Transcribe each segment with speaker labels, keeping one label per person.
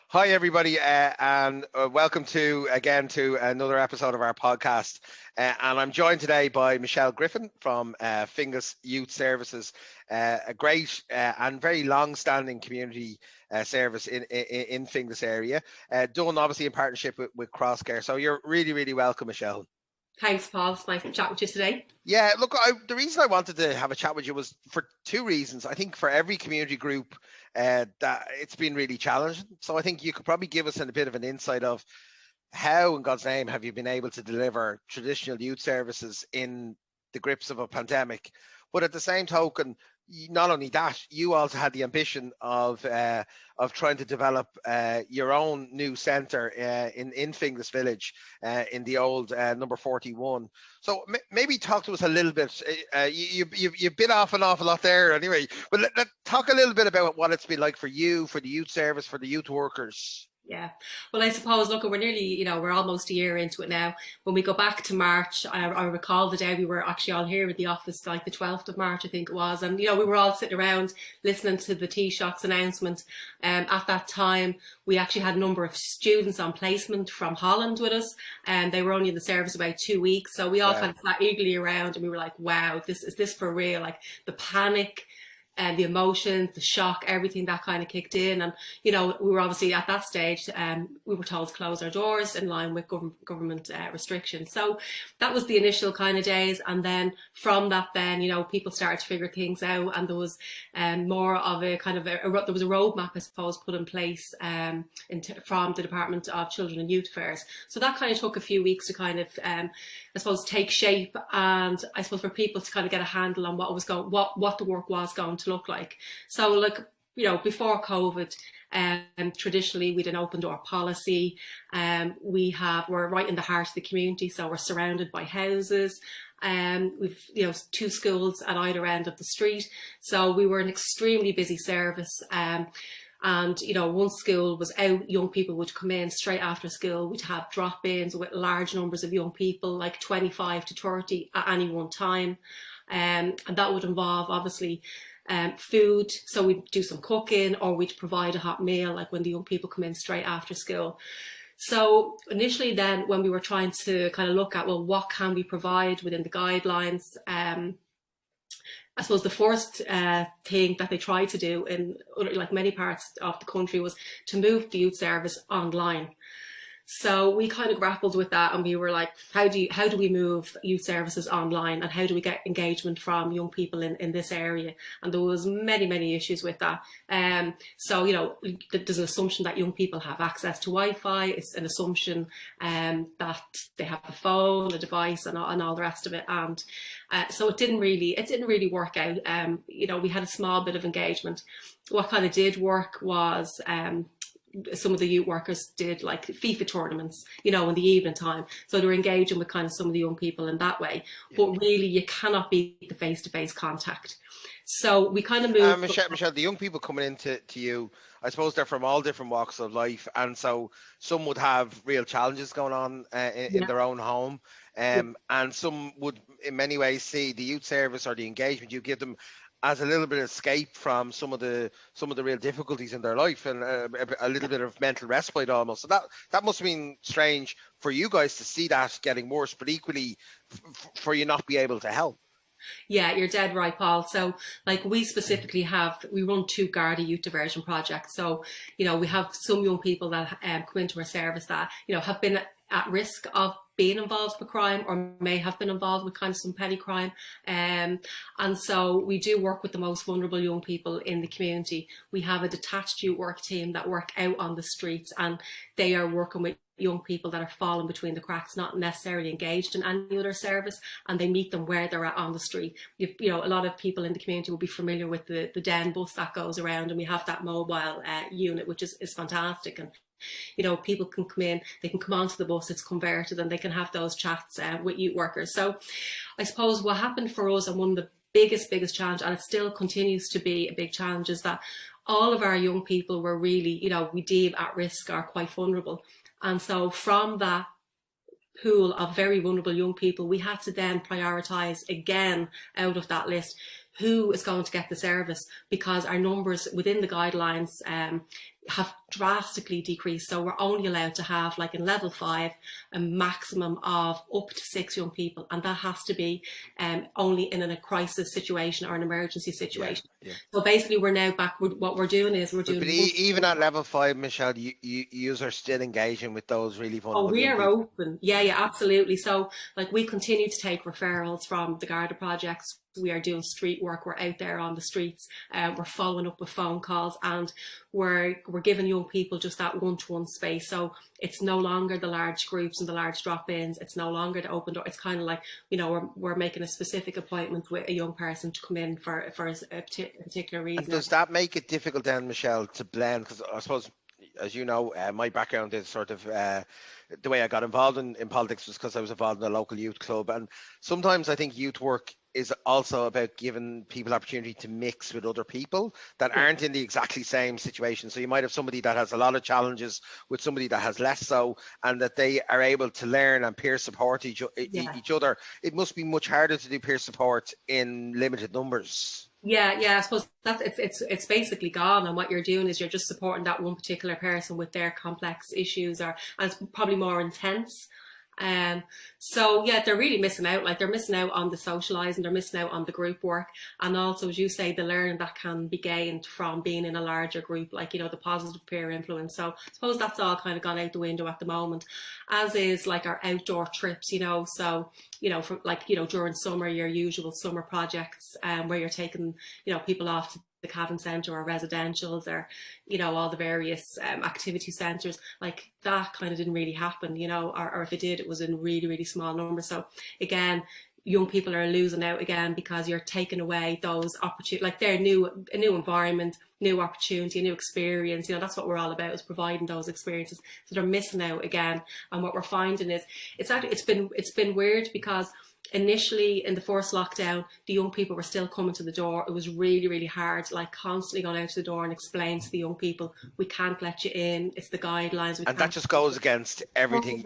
Speaker 1: Hi, everybody, and welcome to another episode of our podcast. And I'm joined today by Michelle Griffin from Finglas Youth Services, a great and very long-standing community service in Finglas area, done obviously in partnership with Crosscare. So you're really, really welcome, Michelle.
Speaker 2: Thanks, Paul. It's nice to chat with you today.
Speaker 1: Yeah, look, the reason I wanted to have a chat with you was for two reasons. I think for every community group, that it's been really challenging. So I think you could probably give us a bit of an insight of how, in God's name, have you been able to deliver traditional youth services in the grips of a pandemic? But at the same token, not only that, you also had the ambition of trying to develop your own new centre in Finglas Village in the old number 41. So maybe talk to us a little bit. You've been off an awful lot there anyway, but let's talk a little bit about what it's been like for you, for the youth service, for the youth workers.
Speaker 2: Yeah. Well, I suppose, look, we're nearly, we're almost a year into it now. When we go back to March, I recall the day we were actually all here at the office, like the 12th of March, I think it was. And, we were all sitting around listening to the Taoiseach's announcement. At that time, we actually had a number of students on placement from Holland with us, and they were only in the service about 2 weeks. So we all kind of sat eagerly around and we were like, wow, is this for real? Like the panic and the emotions, the shock, everything that kind of kicked in. And, we were obviously at that stage, we were told to close our doors in line with government restrictions. So that was the initial kind of days. And then from that, then, people started to figure things out. And there was more of a kind of, there was a roadmap, I suppose, put in place from the Department of Children and Youth Affairs. So that kind of took a few weeks to kind of, I suppose, take shape. And I suppose for people to kind of get a handle on what the work was going to look like. So like, before COVID, traditionally we'd an open door policy. We're right in the heart of the community, so we're surrounded by houses. We've, two schools at either end of the street. So we were an extremely busy service. And, once school was out, young people would come in straight after school. We'd have drop-ins with large numbers of young people, like 25 to 30 at any one time. And that would involve, obviously, food. So we'd do some cooking, or we'd provide a hot meal, like when the young people come in straight after school. So initially then, when we were trying to kind of look at, well, what can we provide within the guidelines? I suppose the first thing that they tried to do in like many parts of the country was to move the youth service online. So we kind of grappled with that, and we were like, how do we move youth services online, and how do we get engagement from young people in this area? And there was many issues with that. So, there's an assumption that young people have access to Wi-Fi. It's an assumption that they have a phone, a device, and all the rest of it. And so it didn't really work out. We had a small bit of engagement. What kind of did work was, some of the youth workers did like FIFA tournaments, in the evening time. So they were engaging with kind of some of the young people in that way. Yeah. But really, you cannot beat the face-to-face contact. So we kind of moved.
Speaker 1: Michelle, the young people coming into you, I suppose they're from all different walks of life. And so some would have real challenges going on in their own home. And some would, in many ways, see the youth service or the engagement you give them as a little bit of escape from some of the real difficulties in their life, and a little bit of mental respite almost. So that must have been strange for you guys to see that getting worse, but equally for you not be able to help.
Speaker 2: Yeah, you're dead right, Paul. So like we specifically we run two Garda youth diversion projects. So, we have some young people that come into our service that, have been at risk of being involved with crime, or may have been involved with kind of some petty crime. And so we do work with the most vulnerable young people in the community. We have a detached youth work team that work out on the streets, and they are working with young people that are falling between the cracks, not necessarily engaged in any other service, and they meet them where they're at on the street. A lot of people in the community will be familiar with the Den bus that goes around, and we have that mobile unit, which is fantastic. And people can come in, they can come onto the bus, it's converted, and they can have those chats with youth workers. So I suppose what happened for us, and one of the biggest challenge, and it still continues to be a big challenge, is that all of our young people were really, we deem at risk or quite vulnerable. And so from that pool of very vulnerable young people, we had to then prioritise again out of that list who is going to get the service, because our numbers within the guidelines have drastically decreased. So we're only allowed to have, like in level 5, a maximum of up to 6 young people, and that has to be only in a crisis situation or an emergency situation.
Speaker 1: Yeah.
Speaker 2: So basically, we're now back. What we're doing is we're doing.
Speaker 1: But even at level 5, Michelle, you are still engaging with those really
Speaker 2: Oh,
Speaker 1: vulnerable
Speaker 2: we
Speaker 1: young
Speaker 2: are
Speaker 1: people.
Speaker 2: open. Yeah, absolutely. So, like, we continue to take referrals from the Garda projects. We are doing street work. We're out there on the streets. We're following up with phone calls, and we're giving young people just that one-to-one space. So it's no longer the large groups and the large drop-ins. It's no longer the open door. It's kind of like, you know, we're making a specific appointment with a young person to come in for a particular reason.
Speaker 1: And does that make it difficult then, Michelle, to blend? Because I suppose, as you know, my background is sort of the way I got involved in politics was because I was involved in a local youth club. And sometimes I think youth work is also about giving people opportunity to mix with other people that aren't in the exactly same situation. So you might have somebody that has a lot of challenges with somebody that has less so, and that they are able to learn and peer support each other. It must be much harder to do peer support in limited numbers.
Speaker 2: Yeah, I suppose that's it's basically gone, and what you're doing is you're just supporting that one particular person with their complex issues, and it's probably more intense. So yeah, they're really missing out. Like, they're missing out on the socialising, they're missing out on the group work, and also, as you say, the learning that can be gained from being in a larger group, like, you know, the positive peer influence. So I suppose that's all kind of gone out the window at the moment, as is like our outdoor trips, you know. So, you know, from, like, you know, during summer, your usual summer projects, where you're taking, you know, people off to the Cavan Centre or residentials, or, you know, all the various activity centres, like that kind of didn't really happen, you know, or if it did, it was in really, really small numbers. So again, young people are losing out again because you're taking away those opportunities, like a new environment, new opportunity, a new experience. You know, that's what we're all about, is providing those experiences. So they're missing out again. And what we're finding is it's been weird, because initially in the first lockdown, the young people were still coming to the door. It was really, really hard, like constantly going out to the door and explaining to the young people, we can't let you in, it's the guidelines.
Speaker 1: And that just goes against everything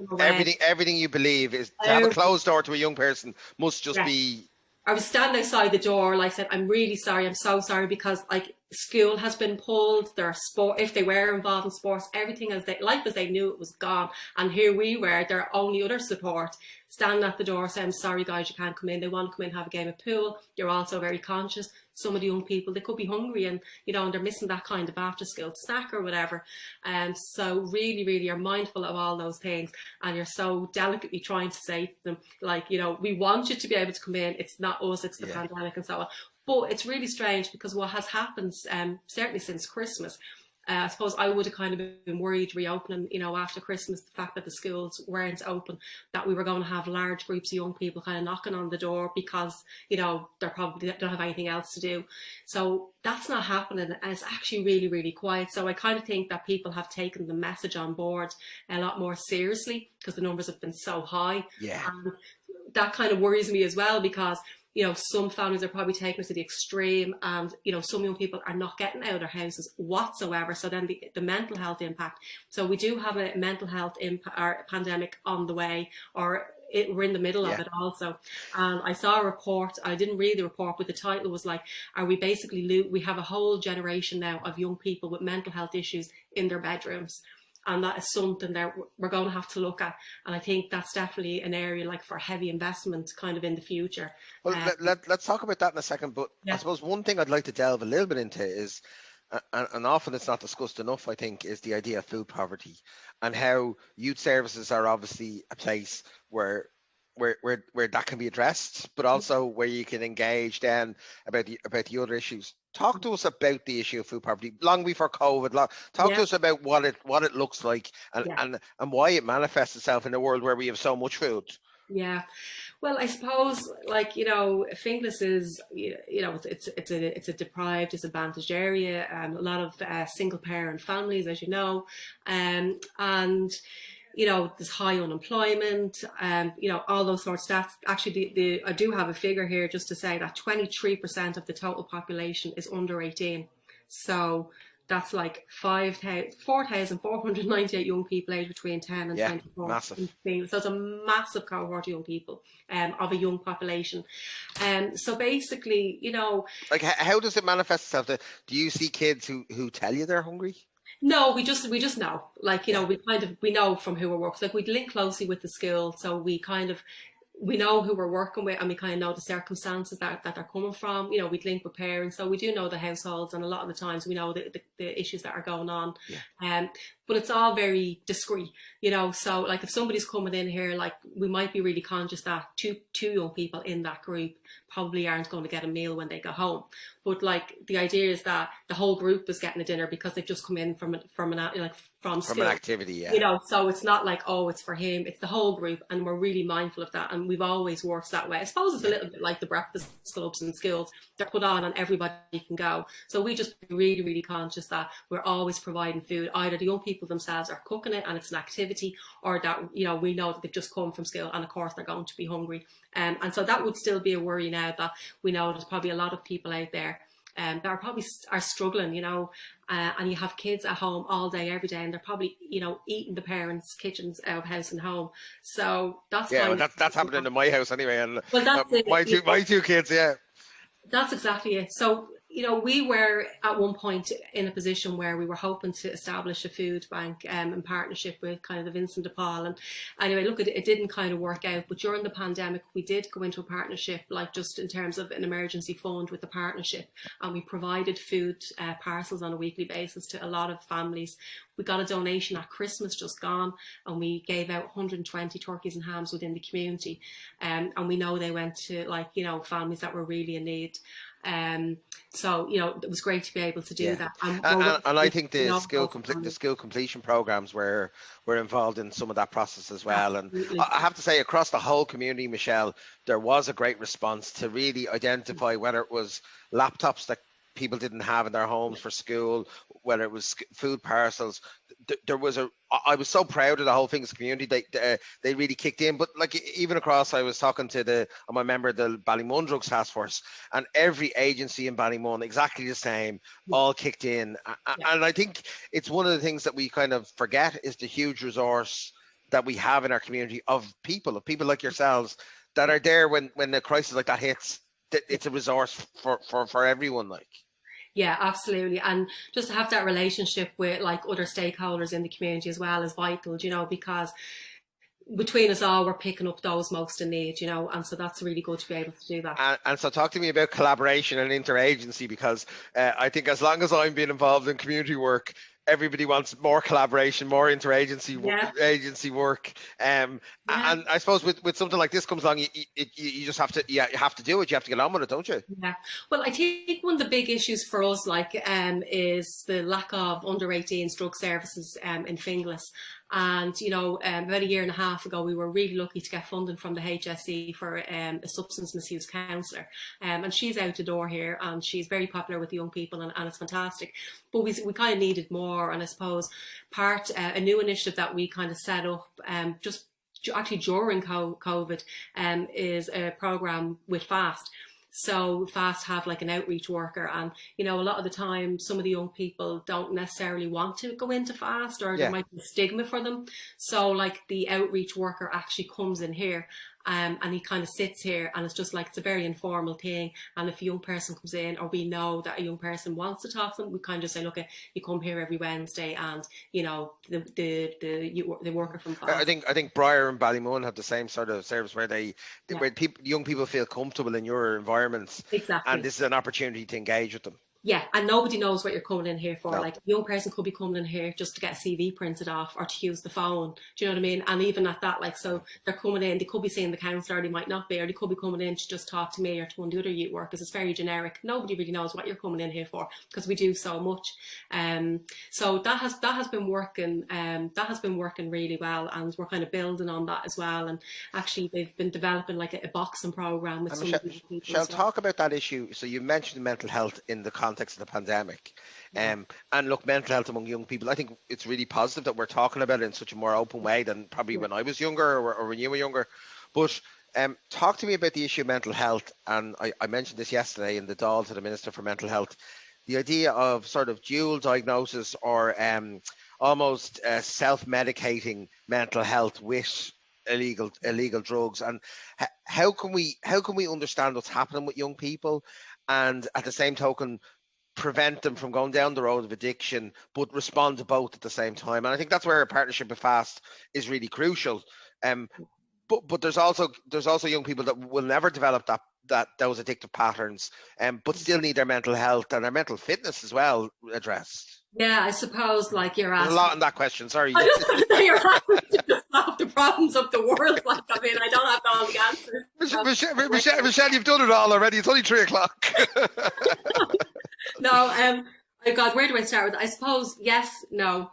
Speaker 1: you believe. Is to have a closed door to a young person must just be.
Speaker 2: I was standing outside the door, like I said, I'm really sorry, I'm so sorry, because like school has been pulled, their sport, if they were involved in sports, everything as they knew it was gone. And here we were, their only other support, standing at the door saying, sorry guys, you can't come in. They want to come in and have a game of pool. You're also very conscious. Some of the young people, they could be hungry, and, you know, and they're missing that kind of after school snack or whatever. And so really, really are mindful of all those things, and you're so delicately trying to say to them, like, you know, we want you to be able to come in. It's not us, it's the pandemic and so on. But it's really strange, because what has happened, certainly since Christmas, I suppose I would have kind of been worried reopening, you know, after Christmas, the fact that the schools weren't open, that we were going to have large groups of young people kind of knocking on the door because, you know, they're probably don't have anything else to do. So that's not happening, and it's actually really, really quiet. So I kind of think that people have taken the message on board a lot more seriously, because the numbers have been so high.
Speaker 1: Yeah.
Speaker 2: And that kind of worries me as well, because, you know, some families are probably taking it to the extreme, and, you know, some young people are not getting out of their houses whatsoever. So then the mental health impact. So we do have a mental health pandemic on the way, or we're in the middle of it also. I saw a report, I didn't read the report, but the title was like, are we basically, we have a whole generation now of young people with mental health issues in their bedrooms. And that is something that we're going to have to look at. And I think that's definitely an area like for heavy investment kind of in the future.
Speaker 1: Well, let's talk about that in a second. But I suppose one thing I'd like to delve a little bit into is, and often it's not discussed enough, I think, is the idea of food poverty, and how youth services are obviously a place where that can be addressed, but also where you can engage then about the other issues. Talk to us about the issue of food poverty long before COVID. Talk to us about what it looks like, and why it manifests itself in a world where we have so much food.
Speaker 2: Yeah, well, I suppose, like, you know, Finglas is, you know, it's a deprived, disadvantaged area, and a lot of single parent families, as you know, and you know, there's high unemployment, you know, all those sorts of stats. Actually, I do have a figure here just to say that 23% of the total population is under 18. So that's like 4,498 young people aged between 10 and 24.
Speaker 1: Massive.
Speaker 2: So it's a massive cohort of young people, of a young population. So basically, you know,
Speaker 1: like, how does it manifest itself? Do you see kids who tell you they're hungry?
Speaker 2: No, we just know. Like,
Speaker 1: Yeah.
Speaker 2: we know from who we're working. Like, we link closely with the school, so we know who we're working with, and we kind of know the circumstances that they're coming from. We'd link with parents, so we do know the households, and a lot of the times we know the issues that are going on.
Speaker 1: Yeah.
Speaker 2: But it's all very discreet. So, like, if somebody's coming in here, like, we might be really conscious that two young people in that group probably aren't going to get a meal when they go home. But, like, the idea is that the whole group is getting a dinner because they've just come in from
Speaker 1: From an
Speaker 2: school.
Speaker 1: activity, yeah.
Speaker 2: So it's not like, oh, it's for him, it's the whole group, and we're really mindful of that, and we've always worked that way. I suppose it's a little bit like the breakfast clubs in schools. They're put on and everybody can go. So we just really, really conscious that we're always providing food. Either the young people themselves are cooking it and it's an activity, or that, we know that they've just come from school and of course they're going to be hungry. And so that would still be a worry now, that we know there's probably a lot of people out there that are probably struggling, and you have kids at home all day, every day, and they're probably, eating the parents' kitchens out of house and home. So that's
Speaker 1: that's happening in my house anyway, and
Speaker 2: well, that's it.
Speaker 1: my two kids, yeah.
Speaker 2: That's exactly it. So, we were at one point in a position where we were hoping to establish a food bank in partnership with kind of the Vincent de Paul. And anyway, look, it didn't kind of work out. But during the pandemic, we did go into a partnership, like just in terms of an emergency fund with the partnership. And we provided food parcels on a weekly basis to a lot of families. We got a donation at Christmas just gone, and we gave out 120 turkeys and hams within the community. And we know they went to, families that were really in need. So it was great to be able to do that.
Speaker 1: And I think the skill completion programs were involved in some of that process as well.
Speaker 2: Absolutely.
Speaker 1: And I have to say, across the whole community, Michelle, there was a great response to really identify whether it was laptops that people didn't have in their homes for school, whether it was food parcels. I was so proud of the whole Finglas community. They really kicked in. But like, even across, I was talking to I'm a member of the Ballymun Drugs Task Force, and every agency in Ballymun, exactly the same, all kicked in. And I think it's one of the things that we kind of forget is the huge resource that we have in our community of people like yourselves that are there when a crisis like that hits. It's a resource for everyone, like.
Speaker 2: Yeah, absolutely. And just to have that relationship with like other stakeholders in the community as well is vital, because between us all, we're picking up those most in need, and so that's really good to be able to do that.
Speaker 1: And so talk to me about collaboration and interagency, because I think as long as I'm being involved in community work, everybody wants more collaboration, more interagency agency work. And I suppose with something like this comes along, you just have to do it. You have to get on with it, don't you?
Speaker 2: Yeah. Well, I think one of the big issues for us, is the lack of under 18s drug services in Finglas. And, about a year and a half ago, we were really lucky to get funding from the HSE for a substance misuse counsellor. And she's out the door here, and she's very popular with the young people, and it's fantastic. But we kind of needed more. And I suppose a new initiative that we kind of set up just actually during COVID is a programme with FAST. So FAST have like an outreach worker, and a lot of the time some of the young people don't necessarily want to go into FAST, or there might be a stigma for them. So like the outreach worker actually comes in here, and he kind of sits here, and it's just like, it's a very informal thing. And if a young person comes in, or we know that a young person wants to talk to them, we kind of just say, look, you come here every Wednesday, and the worker from FAST.
Speaker 1: I think Briar and Ballymun have the same sort of service where where young people feel comfortable in your environments.
Speaker 2: Exactly.
Speaker 1: And this is an opportunity to engage with them.
Speaker 2: Yeah, and nobody knows what you're coming in here for. No. Like, a young person could be coming in here just to get a CV printed off, or to use the phone. Do you know what I mean? And even at that, like, so they're coming in, they could be seeing the counsellor, they might not be, or they could be coming in to just talk to me or to one of the other youth workers. It's very generic. Nobody really knows what you're coming in here for, because we do so much. So that has been working. That has been working really well, and we're kind of building on that as well. And actually, they've been developing like a boxing program with some of these people.
Speaker 1: Shall talk about that issue. So you mentioned mental health in the context of the pandemic, and look, mental health among young people, I think it's really positive that we're talking about it in such a more open way than probably when I was younger, or when you were younger. But talk to me about the issue of mental health. And I mentioned this yesterday in the Dáil to the Minister for Mental Health, the idea of sort of dual diagnosis, or almost self-medicating mental health with illegal drugs. And how can we understand what's happening with young people, and at the same token prevent them from going down the road of addiction, but respond to both at the same time. And I think that's where a partnership with FAST is really crucial. But there's also young people that will never develop those addictive patterns, but still need their mental health and their mental fitness as well addressed.
Speaker 2: Yeah, I suppose like you're asking.
Speaker 1: There's a lot in that question. Sorry.
Speaker 2: You're asking to just solve the problems of the world. Like, I mean, I don't have all the answers.
Speaker 1: Michelle, you've done it all already. It's only 3:00.
Speaker 2: No, oh God, where do I start with? I suppose yes, no.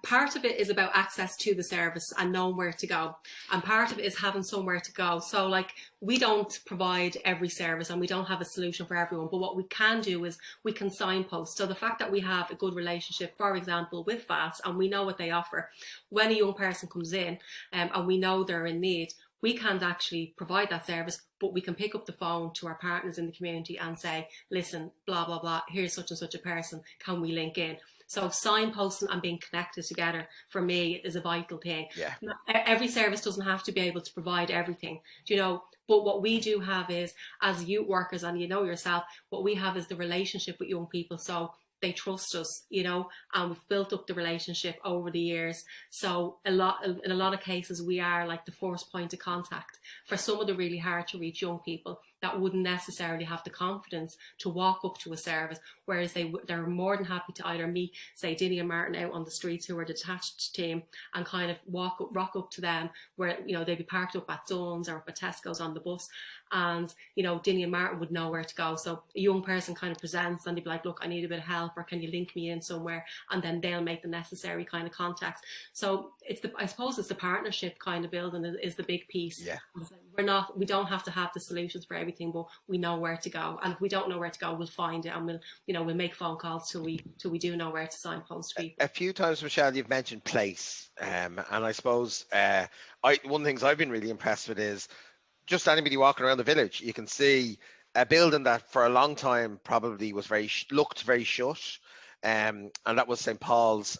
Speaker 2: Part of it is about access to the service and knowing where to go, and part of it is having somewhere to go. So like, we don't provide every service and we don't have a solution for everyone, but what we can do is we can signpost. So the fact that we have a good relationship, for example, with FAST, and we know what they offer, when a young person comes in and we know they're in need, we can't actually provide that service, but we can pick up the phone to our partners in the community and say, listen, blah, blah, blah, here's such and such a person, can we link in? So signposting and being connected together, for me, is a vital thing.
Speaker 1: Yeah.
Speaker 2: Every service doesn't have to be able to provide everything, you know, but what we do have is, as youth workers, and you know yourself, what we have is the relationship with young people. So they trust us, you know, and we've built up the relationship over the years. So in a lot of cases, we are like the first point of contact for some of the really hard to reach young people that wouldn't necessarily have the confidence to walk up to a service, whereas they're more than happy to either meet, say, Dinny and Martin out on the streets, who are the detached team, and kind of rock up to them, where, you know, they'd be parked up at Dunn's or up at Tesco's on the bus, and, you know, Dinny and Martin would know where to go. So a young person kind of presents and they'd be like, look, I need a bit of help, or can you link me in somewhere? And then they'll make the necessary kind of contacts. So I suppose it's the partnership kind of building is the big piece.
Speaker 1: Yeah.
Speaker 2: We don't have to have the solutions for everything, but we know where to go. And if we don't know where to go, we'll find it, and we'll make phone calls till we do know where to signpost people.
Speaker 1: A few times, Michelle, you've mentioned place, and I suppose one of the things I've been really impressed with is just anybody walking around the village, you can see a building that for a long time probably was looked very shut, and that was St. Paul's.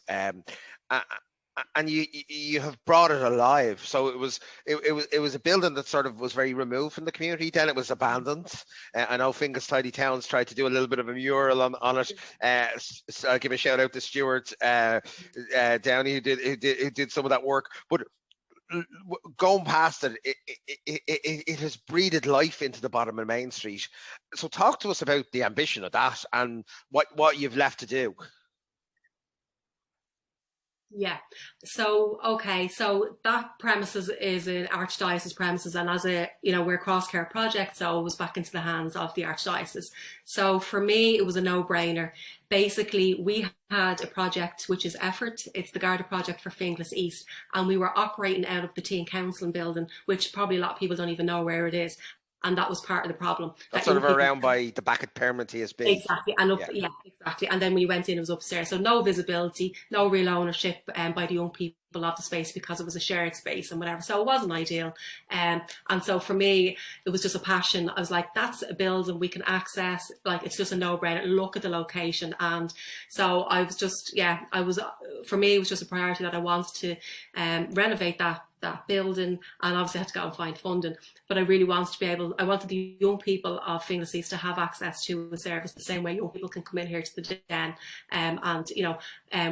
Speaker 1: And you have brought it alive. So it was a building that sort of was very removed from the community. Then it was abandoned. I know Finglas Tidy Towns tried to do a little bit of a mural on it. So I'll give a shout out to Stuart Downey, who did some of that work. But going past it has breathed life into the bottom of Main Street. So talk to us about the ambition of that and what you've left to do.
Speaker 2: Yeah. So, okay. So that premises is an Archdiocese premises, and as we're a cross care project, so it was back into the hands of the Archdiocese. So for me, it was a no-brainer. Basically, we had a project which is Effort. It's the Garda project for Finglas East, and we were operating out of the Teen Counselling building, which probably a lot of people don't even know where it is. And that was part of the problem.
Speaker 1: That's sort of around by the back at Permanent TSB.
Speaker 2: Exactly. And yeah, exactly. And then when you went in, it was upstairs. So no visibility, no real ownership by the young people of the space, because it was a shared space and whatever. So it wasn't ideal. And so for me, it was just a passion. I was like, that's a building we can access. Like, it's just a no-brainer. Look at the location. And so I was just, for me, it was just a priority that I wanted to renovate that building, and obviously I had to go and find funding, but I really wanted to I wanted the young people of Finglas East to have access to a service the same way young people can come in here to the den and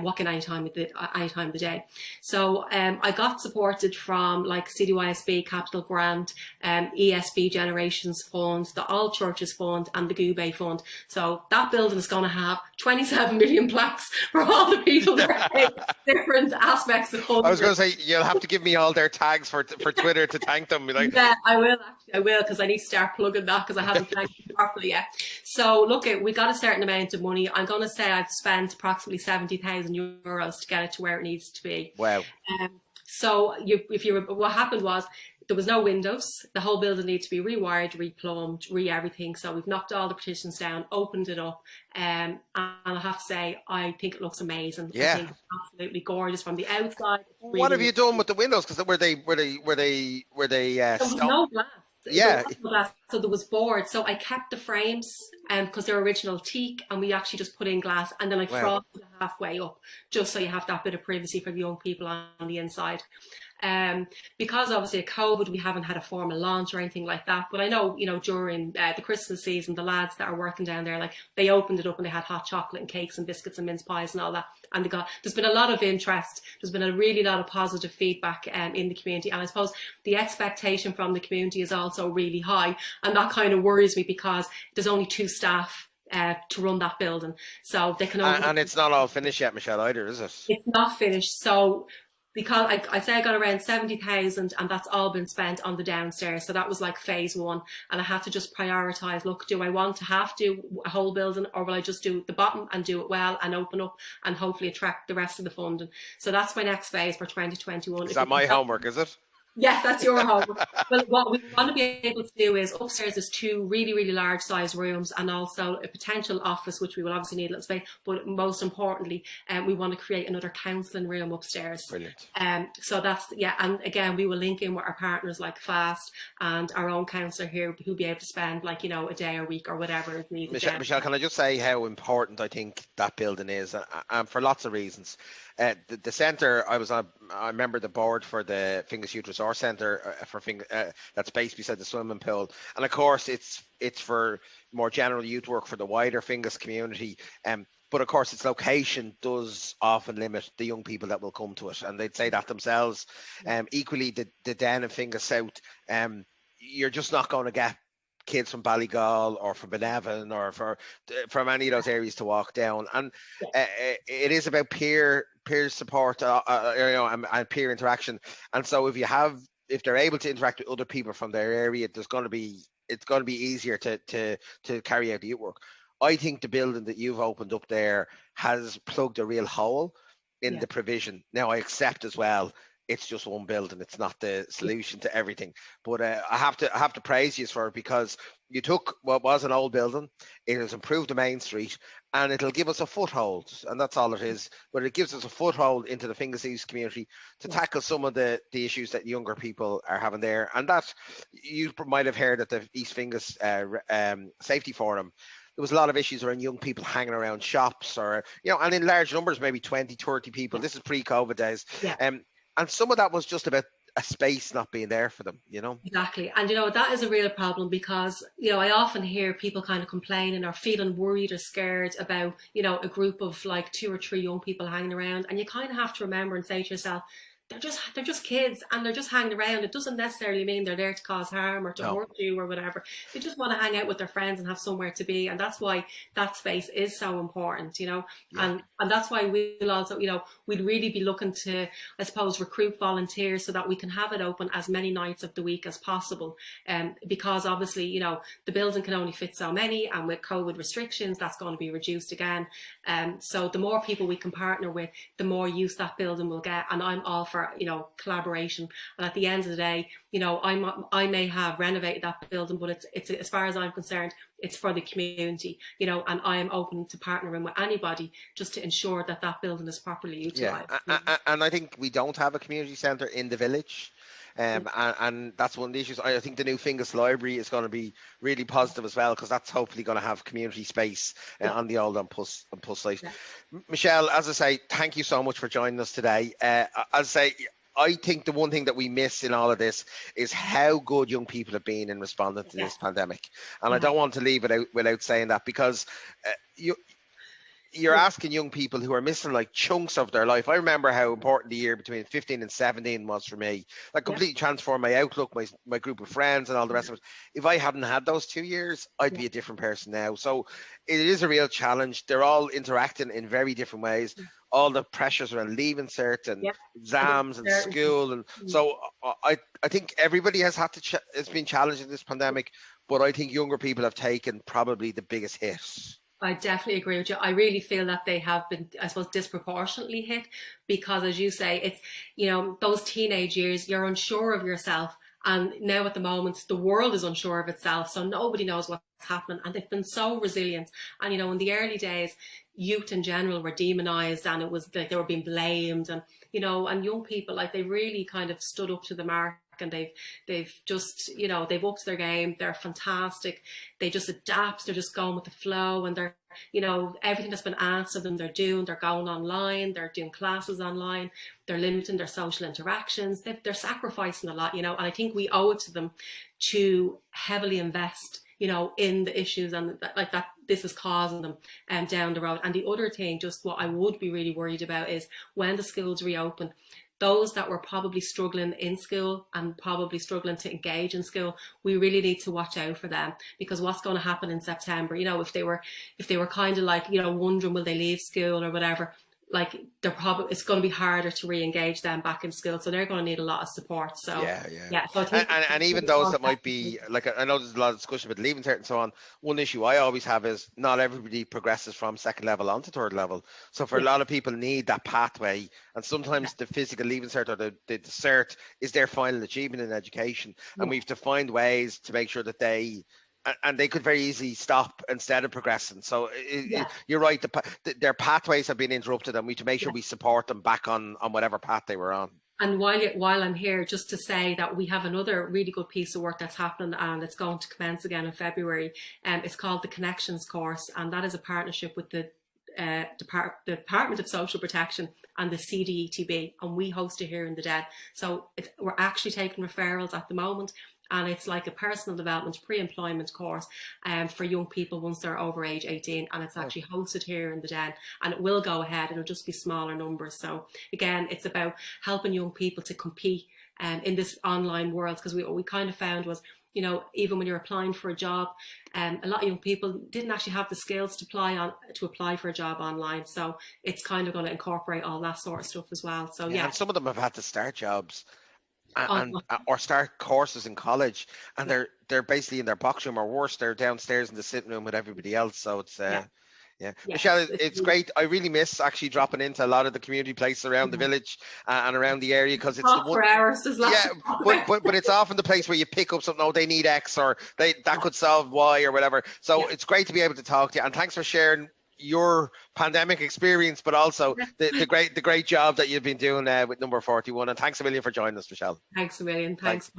Speaker 2: walk in any time of the day. So I got supported from like CDYSB Capital Grant, ESB Generations Fund, the All Churches Fund, and the Gube Fund. So that building is going to have 27 million plaques for all the people that are different aspects of funding.
Speaker 1: I was going to say, you'll have to give me all their tags for Twitter to thank them. Like,
Speaker 2: yeah, I will, because I need to start plugging that, because I haven't thanked them properly yet. So look, we got a certain amount of money. I'm going to say I've spent approximately 70,000 euros to get it to where it needs to be.
Speaker 1: Wow.
Speaker 2: So what happened was, there was no windows. The whole building needed to be rewired, replumbed, everything. So we've knocked all the partitions down, opened it up, and I have to say, I think it looks amazing.
Speaker 1: Yeah.
Speaker 2: I think it's absolutely gorgeous from the outside.
Speaker 1: What have you done with the windows? Because were they
Speaker 2: there was no glass.
Speaker 1: Yeah.
Speaker 2: So there was board. So I kept the frames because they're original teak, and we actually just put in glass, and then I frosted it halfway up, just so you have that bit of privacy for the young people on the inside. Because obviously of COVID, we haven't had a formal launch or anything like that. But I know, you know, during the Christmas season, the lads that are working down there, like they opened it up and they had hot chocolate and cakes and biscuits and mince pies and all that. And there's been a lot of interest. There's been a really lot of positive feedback in the community. And I suppose the expectation from the community is also really high. And that kind of worries me because there's only 2 staff to run that building. So they can only...
Speaker 1: And it's not all finished yet, Michelle, either, is it?
Speaker 2: It's not finished. So because I say I got around 70,000 and that's all been spent on the downstairs. So that was like phase 1. And I had to just prioritise, look, do I want to have to do a whole building, or will I just do the bottom and do it well and open up and hopefully attract the rest of the funding? So that's my next phase for 2021.
Speaker 1: Is that my homework, is it?
Speaker 2: Yes, that's your home. Well, what we want to be able to do is upstairs there's 2 really, really large size rooms and also a potential office, which we will obviously need a little space, but most importantly, we want to create another counselling room upstairs.
Speaker 1: Brilliant.
Speaker 2: So that's, yeah, and again, we will link in with our partners like FAST and our own counsellor here who'll be able to spend like, you know, a day or week or whatever is needed.
Speaker 1: Michelle, can I just say how important I think that building is, and for lots of reasons. The centre, I remember the board for the Finglas Youth Resource Centre that's based beside the swimming pool, and of course it's for more general youth work for the wider Finglas community. But of course its location does often limit the young people that will come to it, and they'd say that themselves. Equally, the Den in Finglas South, you're just not going to get kids from Ballygall or from Benevan or from any of those areas to walk down, and it is about peer support, you know, and peer interaction. And so if they're able to interact with other people from their area, it's going to be easier to carry out the youth work. I think the building that you've opened up there has plugged a real hole in the provision. Now I accept as well, it's just one building. It's not the solution to everything. But I have to praise you for it, because you took what was an old building, it has improved the main street, and it'll give us a foothold, and that's all it is. But it gives us a foothold into the Finglas East community to tackle some of the issues that younger people are having there. And that, you might have heard at the East Finglas Safety Forum, there was a lot of issues around young people hanging around shops, or, you know, and in large numbers, maybe 20, 30 people. This is pre-COVID days. And some of that was just about a space not being there for them, you know.
Speaker 2: Exactly. And, you know, that is a real problem because, you know, I often hear people kind of complaining or feeling worried or scared about, you know, a group of like 2 or 3 young people hanging around. And you kind of have to remember and say to yourself, they're just kids and they're just hanging around. It doesn't necessarily mean they're there to cause harm or to hurt you or whatever. They just want to hang out with their friends and have somewhere to be. And that's why that space is so important, you know. And that's why we'll also, you know, we'd really be looking to, I suppose, recruit volunteers so that we can have it open as many nights of the week as possible. Because obviously, you know, the building can only fit so many, and with COVID restrictions, that's going to be reduced again. So the more people we can partner with, the more use that building will get. And I'm all for, you know, collaboration. And at the end of the day, you know, I may have renovated that building, but it's as far as I'm concerned, it's for the community, you know, and I am open to partnering with anybody just to ensure that that building is properly utilised.
Speaker 1: And I think we don't have a community centre in the village. And that's one of the issues. I think the new Finglas Library is going to be really positive as well, because that's hopefully going to have community space on the old Puss site. Michelle, as I say, thank you so much for joining us today. As I say, I think the one thing that we miss in all of this is how good young people have been in responding to this pandemic. And I don't want to leave it out without saying that, because you're asking young people who are missing like chunks of their life. I remember how important the year between 15 and 17 was for me. That completely transformed my outlook, my group of friends and all the rest of it. If I hadn't had those 2 years, I'd be a different person now. So it is a real challenge. They're all interacting in very different ways. All the pressures around leaving cert and exams and school. And so I think everybody has had to, it's been challenging this pandemic, but I think younger people have taken probably the biggest hit.
Speaker 2: I definitely agree with you. I really feel that they have been, I suppose, disproportionately hit because, as you say, it's, you know, those teenage years, you're unsure of yourself. And now at the moment, the world is unsure of itself. So nobody knows what's happening. And they've been so resilient. And, you know, in the early days, youth in general were demonized, and it was like they were being blamed. And, you know, and young people, like, they really kind of stood up to the mark back, and they've just, you know, they've upped their game. They're fantastic. They just adapt. They're just going with the flow, and they're, you know, everything that's been asked of them, they're doing. They're going online. They're doing classes online. They're limiting their social interactions. They're sacrificing a lot, you know, and I think we owe it to them to heavily invest, you know, in the issues and like that this is causing them down the road. And the other thing, just what I would be really worried about, is when the schools reopen, those that were probably struggling in school and probably struggling to engage in school, we really need to watch out for them, because what's going to happen in September, you know, if they were kind of like, you know, wondering will they leave school or whatever, like it's going to be harder to re-engage them back in school, so they're going to need a lot of support. So yeah. So
Speaker 1: and even those that might be like, I know there's a lot of discussion about leaving cert and so on. One issue I always have is not everybody progresses from second level onto third level. So for a lot of people need that pathway, and sometimes the physical leaving cert or the cert is their final achievement in education, and we have to find ways to make sure that they could very easily stop instead of progressing. So you're right, their pathways have been interrupted, and we have to make sure we support them back on whatever path they were on.
Speaker 2: And while I'm here, just to say that we have another really good piece of work that's happening, and it's going to commence again in February. It's called the Connections course, and that is a partnership with the Department of Social Protection and the CDETB, and we host it here in the Den. So we're actually taking referrals at the moment, and it's like a personal development pre-employment course for young people once they're over age 18, and it's actually hosted here in the Den, and it will go ahead. It'll just be smaller numbers. So again, it's about helping young people to compete in this online world, because what we kind of found was, you know, even when you're applying for a job, a lot of young people didn't actually have the skills to apply for a job online. So it's kind of going to incorporate all that sort of stuff as well. So
Speaker 1: and some of them have had to start jobs or start courses in college, and they're basically in their box room, or worse, they're downstairs in the sitting room with everybody else. So it's Michelle, it's great. I really miss actually dropping into a lot of the community places around the village and around the area, because it's the one.
Speaker 2: For hours,
Speaker 1: but it's often the place where you pick up something. Oh, they need X, or that could solve Y, or whatever. So it's great to be able to talk to you, and thanks for sharing your pandemic experience, but also the great job that you've been doing with Number 41. And thanks a million for joining us, Michelle.
Speaker 2: Thanks a million. Thanks.